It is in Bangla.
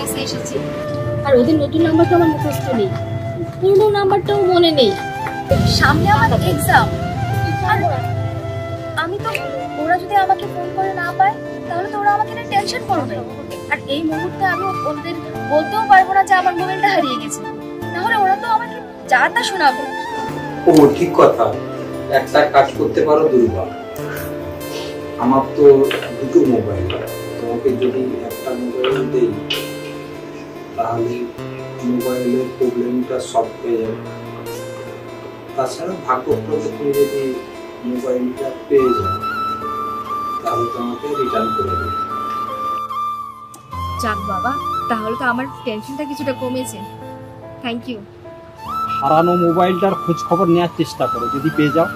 ক্লাসে এসেছি, আর ওদের নতুন নাম্বার তো আমার মুখস্থ নেই, পুরনো নাম্বারটাও মনে নেই। সামনে আমার এক্সাম, আর আমি তো, ওরা যদি আমাকে ফোন করে না পায় তাহলে তো ওরা আমাকে নিয়ে টেনশন করবে। আর এই মুহূর্তে আমি ওদের বলতেও পারবো না যে আমার মোবাইলটা হারিয়ে গেছে, তাহলে ওরা তো আমাকে যা তা শোনাবে। ও ঠিক কথা, একটা কাজ করতে পারো দুর্বা, আমার তো দুটো মোবাইল, তোমাকে যদি একটা মোবাইল দেই তাহলে মোবাইলের প্রবলেমটা সলভ হয়ে যাবে। তাছাড়া ভাগ্যক্রমে তুমি যদি মোবাইলটা পেয়ে যাও তাহলে তোমাকে রিটার্ন করে দেবে। যাক বাবা, তাহলে তো আমার টেনশনটা কিছুটা কমেছে। Thank you. হারানো মোবাইলটার খোঁজ খবর নেওয়ার চেষ্টা করো, যদি পেয়ে যাও।